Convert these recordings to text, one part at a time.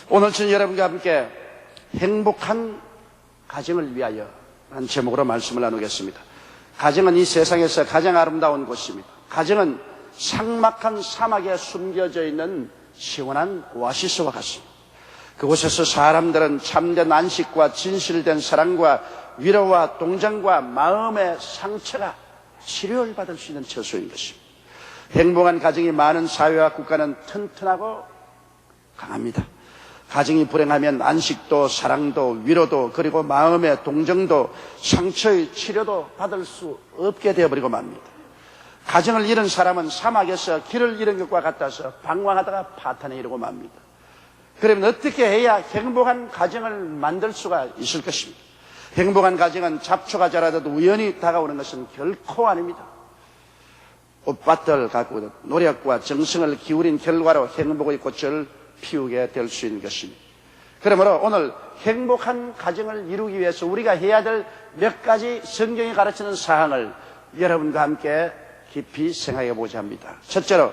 오늘 저는 여러분과 함께 행복한 가정을 위하여 라는 제목으로 말씀을 나누겠습니다. 가정은 이 세상에서 가장 아름다운 곳입니다. 가정은 삭막한 사막에 숨겨져 있는 시원한 오아시스와 같습니다. 그곳에서 사람들은 참된 안식과 진실된 사랑과 위로와 동정과 마음의 상처가 치료를 받을 수 있는 처소인 것입니다. 행복한 가정이 많은 사회와 국가는 튼튼하고 강합니다. 가정이 불행하면 안식도 사랑도 위로도 그리고 마음의 동정도 상처의 치료도 받을 수 없게 되어버리고 맙니다. 가정을 잃은 사람은 사막에서 길을 잃은 것과 같아서 방황하다가 파탄에 이르고 맙니다. 그러면 어떻게 해야 행복한 가정을 만들 수가 있을 것입니까? 행복한 가정은 잡초가 자라도 우연히 다가오는 것은 결코 아닙니다. 꽃밭을 가꾸고 노력과 정성을 기울인 결과로 행복의 꽃을 피우게 될 수 있는 것입니다. 그러므로 오늘 행복한 가정을 이루기 위해서 우리가 해야 될 몇 가지 성경이 가르치는 사항을 여러분과 함께 깊이 생각해 보자 합니다. 첫째로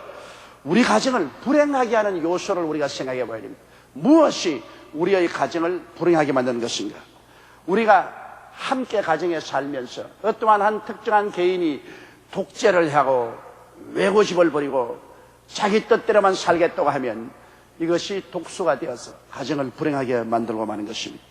우리 가정을 불행하게 하는 요소를 우리가 생각해 봐야 됩니다. 무엇이 우리의 가정을 불행하게 만드는 것인가? 우리가 함께 가정에 살면서 어떠한 한 특정한 개인이 독재를 하고 외고집을 부리고 자기 뜻대로만 살겠다고 하면 이것이 독소가 되어서 가정을 불행하게 만들고 마는 것입니다.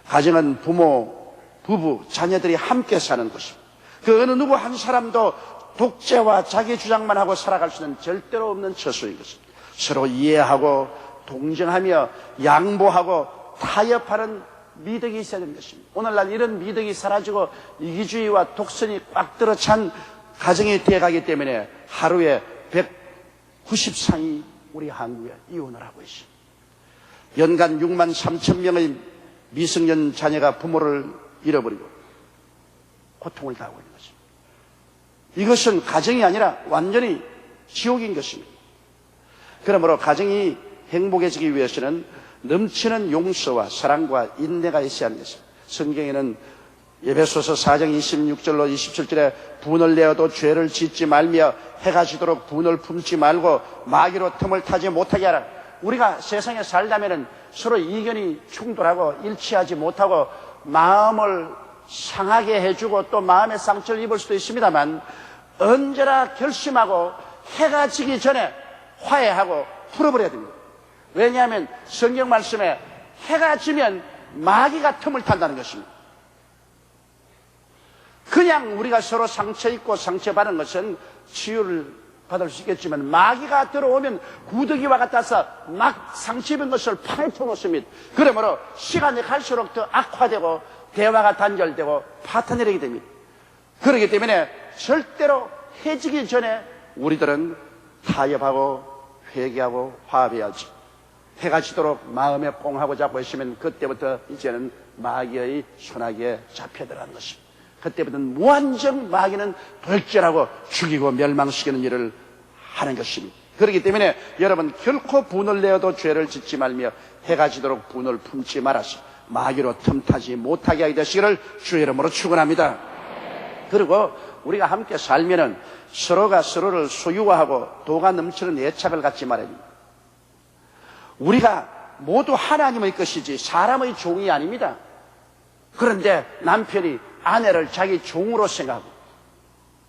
가정은 부모, 부부, 자녀들이 함께 사는 곳입니다. 그 어느 누구 한 사람도 독재와 자기 주장만 하고 살아갈 수는 절대로 없는 처소인 것입니다. 서로 이해하고 동정하며 양보하고 타협하는 미덕이 있어야 되는 것입니다. 오늘날 이런 미덕이 사라지고 이기주의와 독선이 꽉 들어찬 가정이 되어가기 때문에 하루에 190상이 우리 한국에 이혼을 하고 있습니다. 연간 6만 3천 명의 미성년 자녀가 부모를 잃어버리고 고통을 당하고 있는 것입니다. 이것은 가정이 아니라 완전히 지옥인 것입니다. 그러므로 가정이 행복해지기 위해서는 넘치는 용서와 사랑과 인내가 있어야 하는 것입니다. 성경에는 에베소서 4장 26절로 27절에 분을 내어도 죄를 짓지 말며 해가 지도록 분을 품지 말고 마귀로 틈을 타지 못하게 하라. 우리가 세상에 살다면은 서로 이견이 충돌하고 일치하지 못하고 마음을 상하게 해주고 또 마음의 상처를 입을 수도 있습니다만 언제나 결심하고 해가 지기 전에 화해하고 풀어버려야 됩니다. 왜냐하면 성경 말씀에 해가 지면 마귀가 틈을 탄다는 것입니다. 그냥 우리가 서로 상처 입고 상처받은 것은 치유를 받을 수 있겠지만 마귀가 들어오면 구더기와 같아서 막 상처 입은 것을 파헤쳐 놓습니다. 그러므로 시간이 갈수록 더 악화되고 대화가 단절되고 파탄이 되게 됩니다. 그렇기 때문에 절대로 해지기 전에 우리들은 타협하고 회개하고 화합해야지. 해가 지도록 마음에 뽕하고 잡고 있으면 그때부터 이제는 마귀의 손아귀에 잡혀들어가는 것입니다. 그때부터는 무한정 마귀는 돌절하고 죽이고 멸망시키는 일을 하는 것입니다. 그렇기 때문에 여러분 결코 분을 내어도 죄를 짓지 말며 해가 지도록 분을 품지 말아서 마귀로 틈타지 못하게 하게 되시기를 주의 이름으로 축원합니다. 그리고 우리가 함께 살면은 서로가 서로를 소유화하고 도가 넘치는 애착을 갖지 말아야 됩니다. 우리가 모두 하나님의 것이지 사람의 종이 아닙니다. 그런데 남편이 아내를 자기 종으로 생각하고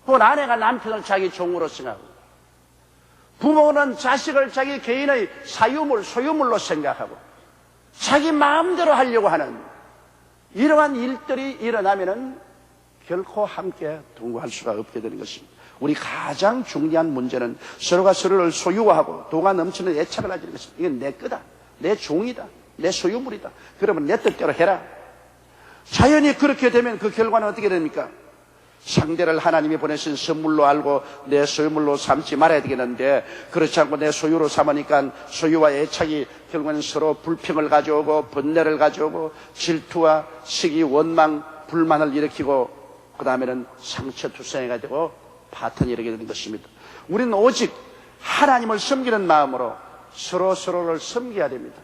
또 아내가 남편을 자기 종으로 생각하고 부모는 자식을 자기 개인의 사유물, 소유물로 생각하고 자기 마음대로 하려고 하는 이러한 일들이 일어나면은 결코 함께 동거할 수가 없게 되는 것입니다. 우리 가장 중요한 문제는 서로가 서로를 소유화하고 도가 넘치는 애착을 가지는 것입니다. 이건 내 거다, 내 종이다, 내 소유물이다. 그러면 내 뜻대로 해라. 자연히 그렇게 되면 그 결과는 어떻게 됩니까? 상대를 하나님이 보내신 선물로 알고 내 소유물로 삼지 말아야 되겠는데 그렇지 않고 내 소유로 삼으니까 소유와 애착이 결국은 서로 불평을 가져오고 번뇌를 가져오고 질투와 시기, 원망, 불만을 일으키고 그 다음에는 상처투성이가 되고 파탄이 일어나게 되는 것입니다. 우리는 오직 하나님을 섬기는 마음으로 서로를 섬겨야 됩니다.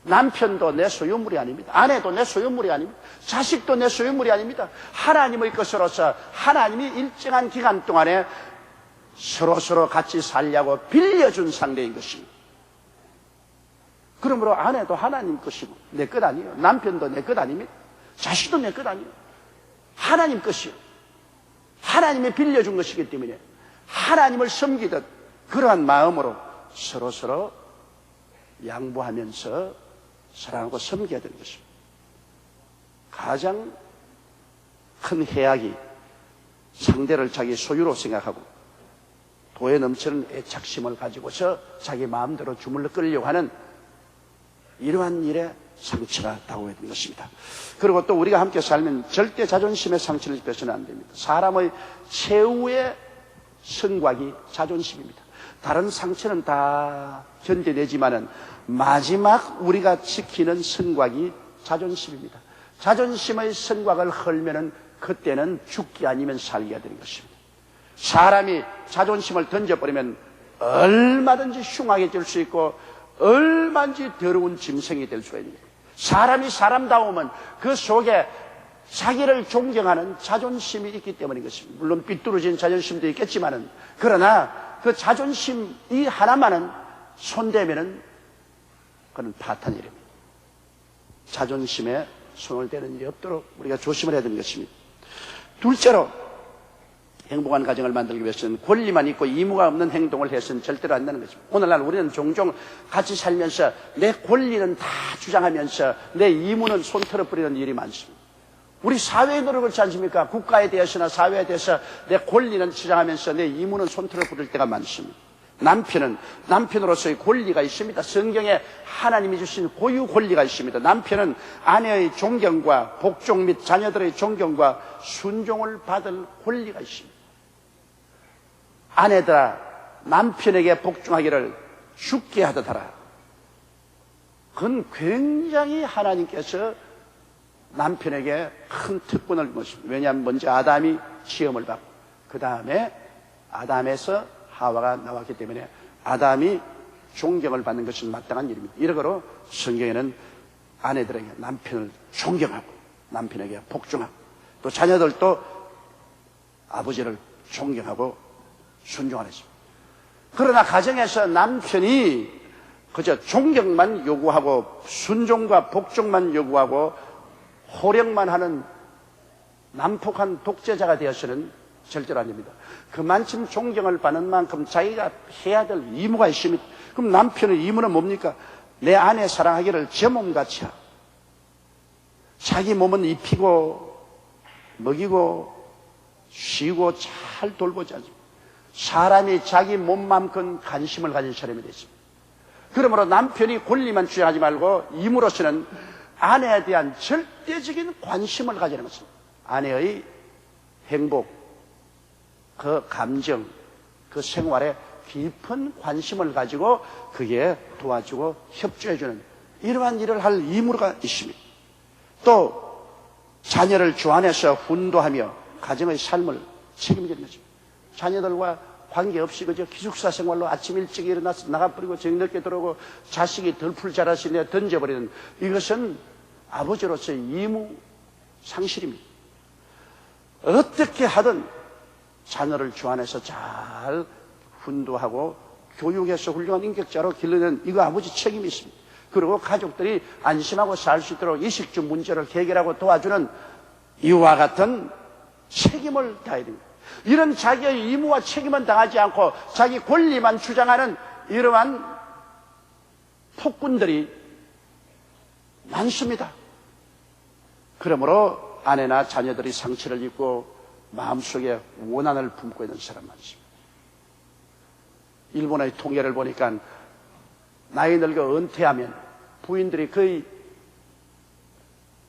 남편도 내 소유물이 아닙니다. 아내도 내 소유물이 아닙니다. 자식도 내 소유물이 아닙니다. 하나님의 것으로서 하나님이 일정한 기간 동안에 서로 같이 살려고 빌려준 상대인 것입니다. 그러므로 아내도 하나님 것이고 내 것 아니에요. 남편도 내 것 아닙니다. 자식도 내 것 아니에요. 하나님 것이요. 하나님이 빌려준 것이기 때문에 하나님을 섬기듯 그러한 마음으로 서로 양보하면서 사랑하고 섬겨야 되는 것입니다. 가장 큰 해악이 상대를 자기 소유로 생각하고 도에 넘치는 애착심을 가지고서 자기 마음대로 주물러 끌려고 하는 이러한 일에 상처가 다가오게 되는 것입니다. 그리고 또 우리가 함께 살면 절대 자존심의 상처를 입혀서는 안 됩니다. 사람의 최후의 성곽이 자존심입니다. 다른 상처는 다 견뎌내지만은 마지막 우리가 지키는 성곽이 자존심입니다. 자존심의 성곽을 헐면은 그때는 죽기 아니면 살기가 되는 것입니다. 사람이 자존심을 던져버리면 얼마든지 흉악해질 수 있고 얼마든지 더러운 짐승이 될 수가 있는 거예요. 사람이 사람다우면 그 속에 자기를 존경하는 자존심이 있기 때문인 것입니다. 물론 삐뚤어진 자존심도 있겠지만은 그러나 그 자존심 이 하나만은 손대면은 그건 파탄 일입니다. 자존심에 손을 대는 일이 없도록 우리가 조심을 해야 되는 것입니다. 둘째로 행복한 가정을 만들기 위해서는 권리만 있고 의무가 없는 행동을 해서는 절대로 안 되는 것입니다. 오늘날 우리는 종종 같이 살면서 내 권리는 다 주장하면서 내 의무는 손털어 버리는 일이 많습니다. 우리 사회의 노력을 그렇지 않습니까? 국가에 대해서나 사회에 대해서 내 권리는 주장하면서 내 의무는 손털어 버릴 때가 많습니다. 남편은 남편으로서의 권리가 있습니다. 성경에 하나님이 주신 고유 권리가 있습니다. 남편은 아내의 존경과 복종 및 자녀들의 존경과 순종을 받을 권리가 있습니다. 아내들아 남편에게 복종하기를 죽게 하듯 하라. 그건 굉장히 하나님께서 남편에게 큰 특권을 준 것입니다. 왜냐하면 먼저 아담이 시험을 받고 그 다음에 아담에서 하와가 나왔기 때문에 아담이 존경을 받는 것은 마땅한 일입니다. 이러므로 성경에는 아내들에게 남편을 존경하고 남편에게 복종하고 또 자녀들도 아버지를 존경하고 순종하랬습니다. 그러나 가정에서 남편이 그저 존경만 요구하고 순종과 복종만 요구하고 호령만 하는 난폭한 독재자가 되어서는 절대로 아닙니다. 그만큼 존경을 받는 만큼 자기가 해야 될 의무가 있습니다. 그럼 남편의 의무는 뭡니까? 내 아내 사랑하기를 제 몸같이 하고 자기 몸은 입히고 먹이고 쉬고 잘 돌보지 않습니다. 사람이 자기 몸만큼 관심을 가진 사람이 됐습니다. 그러므로 남편이 권리만 주장하지 말고 임으로서는 아내에 대한 절대적인 관심을 가지는 것입니다. 아내의 행복, 그 감정, 그 생활에 깊은 관심을 가지고 그게 도와주고 협조해주는 이러한 일을 할 의무가 있습니다. 또 자녀를 주안해서 훈도하며 가정의 삶을 책임지는 것입니다. 자녀들과 관계없이 그저 기숙사 생활로 아침 일찍 일어나서 나가버리고 저녁 늦게 들어오고 자식이 덜풀 자라시 내 던져버리는 이것은 아버지로서의 의무 상실입니다. 어떻게 하든 자녀를 주안해서 잘 훈도하고 교육해서 훌륭한 인격자로 길러내는 이거 아버지 책임이 있습니다. 그리고 가족들이 안심하고 살 수 있도록 이식주 문제를 해결하고 도와주는 이와 같은 책임을 다해야 됩니다. 이런 자기의 의무와 책임은 당하지 않고 자기 권리만 주장하는 이러한 폭군들이 많습니다. 그러므로 아내나 자녀들이 상처를 입고 마음속에 원한을 품고 있는 사람 많습니다. 일본의 통계를 보니까 나이 늙어 은퇴하면 부인들이 거의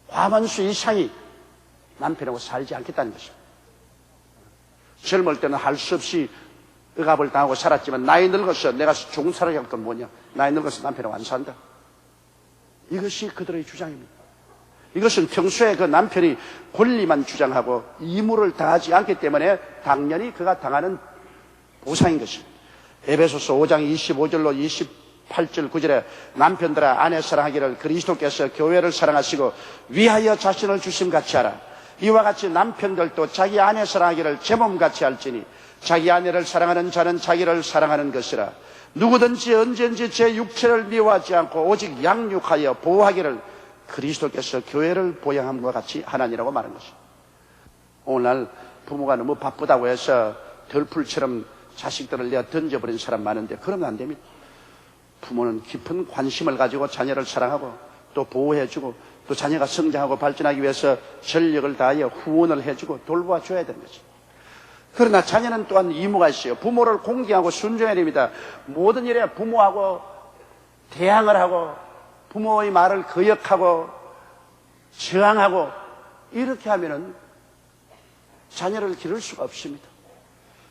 과반수 이상이 남편하고 살지 않겠다는 것입니다. 젊을 때는 할 수 없이 억압을 당하고 살았지만 나이 늙어서 내가 종살이 할 건 뭐냐? 나이 늙어서 남편하고 안 산다. 이것이 그들의 주장입니다. 이것은 평소에 그 남편이 권리만 주장하고 의무를 다하지 않기 때문에 당연히 그가 당하는 보상인 것입니다. 에베소서 5장 25절로 28절 9절에 남편들아 아내 사랑하기를 그리스도께서 교회를 사랑하시고 위하여 자신을 주심같이 하라. 이와 같이 남편들도 자기 아내 사랑하기를 제 몸같이 할지니 자기 아내를 사랑하는 자는 자기를 사랑하는 것이라. 누구든지 언제든지 제 육체를 미워하지 않고 오직 양육하여 보호하기를 그리스도께서 교회를 보양함과 같이 하나니라고 말한 것입니다. 오늘날 부모가 너무 바쁘다고 해서 덜풀처럼 자식들을 내가 던져버린 사람 많은데 그러면 안 됩니다. 부모는 깊은 관심을 가지고 자녀를 사랑하고 또 보호해주고 또 자녀가 성장하고 발전하기 위해서 전력을 다하여 후원을 해주고 돌봐줘야 되는 거죠. 그러나 자녀는 또한 의무가 있어요. 부모를 공경하고 순종해야 됩니다. 모든 일에 부모하고 대항을 하고 부모의 말을 거역하고 저항하고 이렇게 하면은 자녀를 기를 수가 없습니다.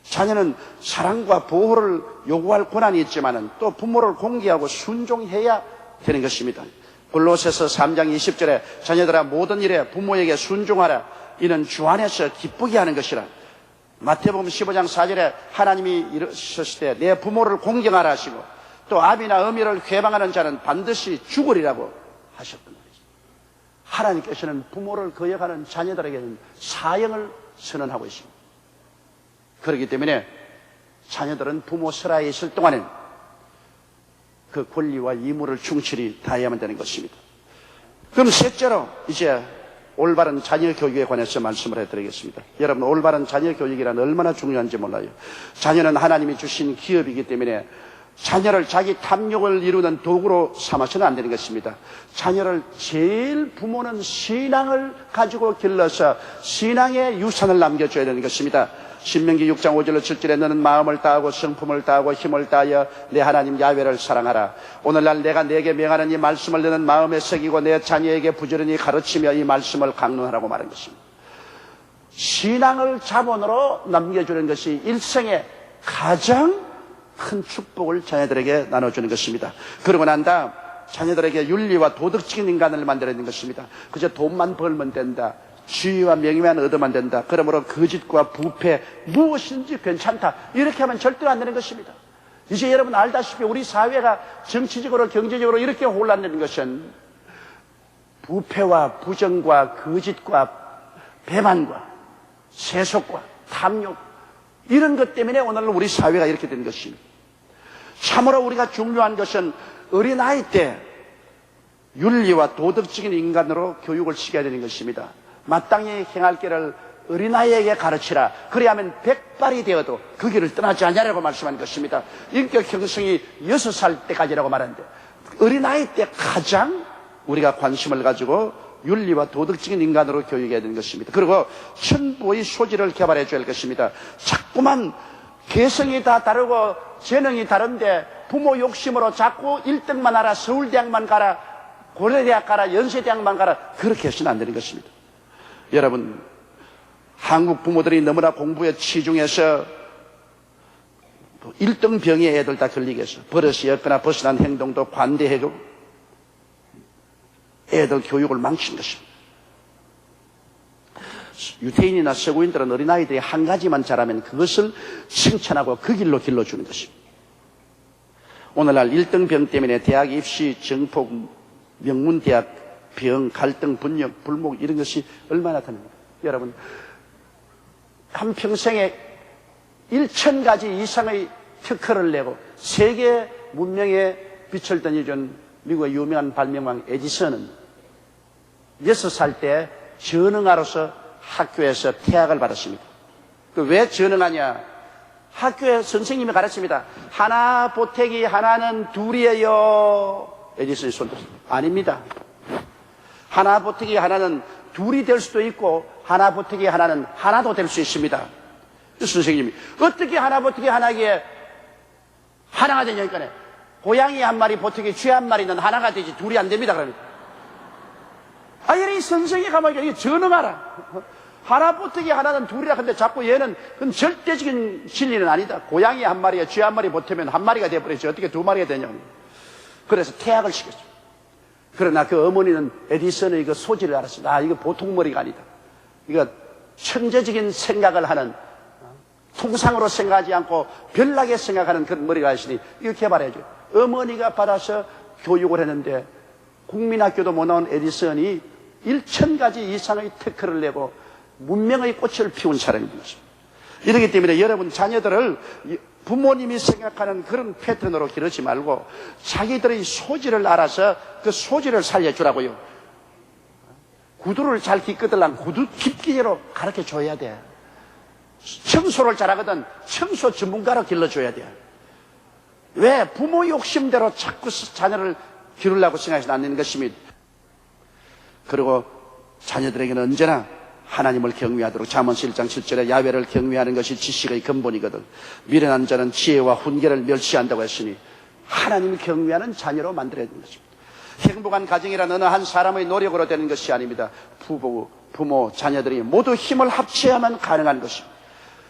자녀는 사랑과 보호를 요구할 권한이 있지만은 또 부모를 공경하고 순종해야 되는 것입니다. 골로새서 3장 20절에 자녀들아 모든 일에 부모에게 순종하라. 이는 주 안에서 기쁘게 하는 것이라. 마태복음 15장 4절에 하나님이 이르셨을 때 내 부모를 공경하라 하시고 또 아비나 어미를 괴방하는 자는 반드시 죽으리라고 하셨던 말이죠. 하나님께서는 부모를 거역하는 자녀들에게는 사형을 선언하고 있습니다. 그렇기 때문에 자녀들은 부모 설하에 있을 동안엔 그 권리와 의무를 충실히 다해야만 되는 것입니다. 그럼 셋째로 이제 올바른 자녀 교육에 관해서 말씀을 해드리겠습니다. 여러분, 올바른 자녀 교육이란 얼마나 중요한지 몰라요. 자녀는 하나님이 주신 기업이기 때문에 자녀를 자기 탐욕을 이루는 도구로 삼아서는 안 되는 것입니다. 자녀를 제일 부모는 신앙을 가지고 길러서 신앙의 유산을 남겨줘야 되는 것입니다. 신명기 6장 5절로 7절에 너는 마음을 다하고 성품을 다하고 힘을 다하여 내 하나님 야훼를 사랑하라. 오늘날 내가 내게 명하는 이 말씀을 너는 마음에 새기고 내 자녀에게 부지런히 가르치며 이 말씀을 강론하라고 말한 것입니다. 신앙을 자본으로 남겨주는 것이 일생의 가장 큰 축복을 자녀들에게 나눠주는 것입니다. 그러고 난 다음 자녀들에게 윤리와 도덕적인 인간을 만들어내는 것입니다. 그저 돈만 벌면 된다. 지위와 명예만 얻으면 된다. 그러므로 거짓과 부패 무엇인지 괜찮다. 이렇게 하면 절대로 안 되는 것입니다. 이제 여러분 알다시피 우리 사회가 정치적으로 경제적으로 이렇게 혼란되는 것은 부패와 부정과 거짓과 배반과 세속과 탐욕 이런 것 때문에 오늘 우리 사회가 이렇게 된 것입니다. 참으로 우리가 중요한 것은 어린아이 때 윤리와 도덕적인 인간으로 교육을 시켜야 되는 것입니다. 마땅히 행할 길을 어린아이에게 가르치라. 그래야만 백발이 되어도 그 길을 떠나지 않냐라고 말씀한 것입니다. 인격 형성이 6살 때까지라고 말하는데 어린아이 때 가장 우리가 관심을 가지고 윤리와 도덕적인 인간으로 교육해야 되는 것입니다. 그리고 천부의 소질을 개발해 줘야 할 것입니다. 자꾸만 개성이 다 다르고 재능이 다른데 부모 욕심으로 자꾸 1등만 하라, 서울대학만 가라, 고려대학 가라, 연세대학만 가라 그렇게 해서는 안 되는 것입니다. 여러분, 한국 부모들이 너무나 공부에 치중해서 1등 병에 애들 다 걸리게 해서 버릇이 없거나 벗어난 행동도 관대해고 애들 교육을 망친 것입니다. 유태인이나 서구인들은 어린아이들이 한 가지만 잘하면 그것을 칭찬하고 그 길로 길러주는 것입니다. 오늘날 1등 병 때문에 대학 입시, 정폭, 명문대학 병, 갈등, 분역, 불목 이런 것이 얼마나 타는가. 여러분, 한평생에 1000가지 이상의 특허를 내고 세계 문명에 빛을 던져준 미국의 유명한 발명왕 에디슨은 6살 때 전응아로서 학교에서 퇴학을 받았습니다. 왜 전응하냐? 학교에 선생님이 가르칩니다. 하나 보태기 하나는 둘이에요. 에디슨이 손 들었습니다. 아닙니다. 하나 보태기 하나는 둘이 될 수도 있고 하나 보태기 하나는 하나도 될 수 있습니다. 선생님이 어떻게 하나 보태기 하나에 하나가 되냐니까요. 고양이 한 마리 보태기 쥐 한 마리는 하나가 되지 둘이 안 됩니다. 그러니까 이 선생이 가만히 이게 전응하라. 하나 보태기 하나는 둘이라 근데 자꾸 얘는 그건 절대적인 진리는 아니다. 고양이 한 마리에 쥐 한 마리 보태면 한 마리가 돼버리지 어떻게 두 마리가 되냐고. 그래서 퇴학을 시켰죠. 그러나 그 어머니는 에디슨의 그 소질을 알았습니다. 이거 보통 머리가 아니다. 이거 천재적인 생각을 하는, 통상으로 생각하지 않고 별나게 생각하는 그런 머리가 있으니 이거 개발해줘요. 어머니가 받아서 교육을 했는데 국민학교도 못 나온 에디슨이 1000가지 이상의 특허를 내고 문명의 꽃을 피운 사람인 것입니다. 이렇기 때문에 여러분 자녀들을 부모님이 생각하는 그런 패턴으로 기르지 말고 자기들의 소질을 알아서 그 소질을 살려주라고요. 구두를 잘 깃거들랑 구두 깃기로 가르쳐 줘야 돼. 청소를 잘하거든 청소 전문가로 길러줘야 돼. 왜? 부모 욕심대로 자꾸 자녀를 기르려고 생각해서 안 되는 것입니다. 그리고 자녀들에게는 언제나 하나님을 경외하도록 잠언서 1장 7절에 야훼를 경외하는 것이 지식의 근본이거든. 미련한 자는 지혜와 훈계를 멸시한다고 했으니 하나님을 경외하는 자녀로 만들어야 되는 것입니다. 행복한 가정이란 어느 한 사람의 노력으로 되는 것이 아닙니다. 부모, 자녀들이 모두 힘을 합쳐야만 가능한 것입니다.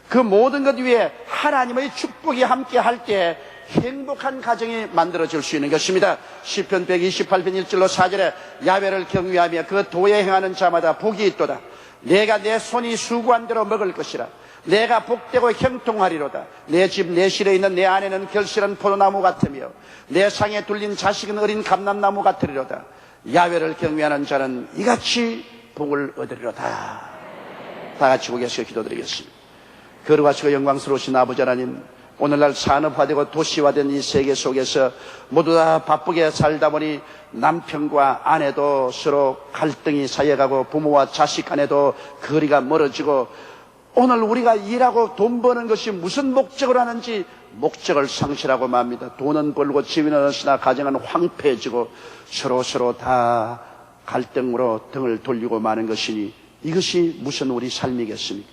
그 모든 것 위에 하나님의 축복이 함께 할 때 행복한 가정이 만들어질 수 있는 것입니다. 시편 128편 1절로 4절에 야훼를 경외하며 그 도에 행하는 자마다 복이 있도다. 내가 내 손이 수고한 대로 먹을 것이라. 내가 복되고 형통하리로다. 내 집 내 실에 있는 내 아내는 결실한 포도나무 같으며 내 상에 둘린 자식은 어린 감람나무 같으리로다. 야훼를 경외하는 자는 이같이 복을 얻으리로다. 다 같이 고개서 기도드리겠습니다. 거룩하시고 영광스러우신 아버지 하나님, 오늘날 산업화되고 도시화된 이 세계 속에서 모두 다 바쁘게 살다 보니 남편과 아내도 서로 갈등이 쌓여가고 부모와 자식 간에도 거리가 멀어지고 오늘 우리가 일하고 돈 버는 것이 무슨 목적으로 하는지 목적을 상실하고 맙니다. 돈은 벌고 지위는 얻으나 가정은 황폐해지고 서로 다 갈등으로 등을 돌리고 마는 것이니 이것이 무슨 우리 삶이겠습니까?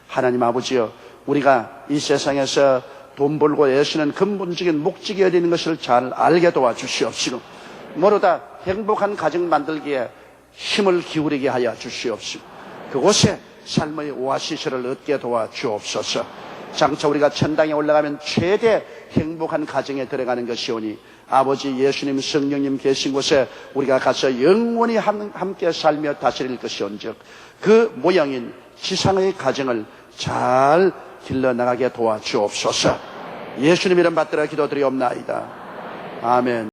하나님 아버지여, 우리가 이 세상에서 돈 벌고 애쓰는 근본적인 목적이 어디 있는 것을 잘 알게 도와주시옵시고 모두 다 행복한 가정 만들기에 힘을 기울이게 하여 주시옵시고 그곳에 삶의 오아시스를 얻게 도와주옵소서. 장차 우리가 천당에 올라가면 최대 행복한 가정에 들어가는 것이오니 아버지 예수님 성령님 계신 곳에 우리가 가서 영원히 함께 살며 다스릴 것이온즉 그 모양인 지상의 가정을 잘 길러나가게 도와주옵소서. 예수님 이름 받들어 기도드리옵나이다. 아멘.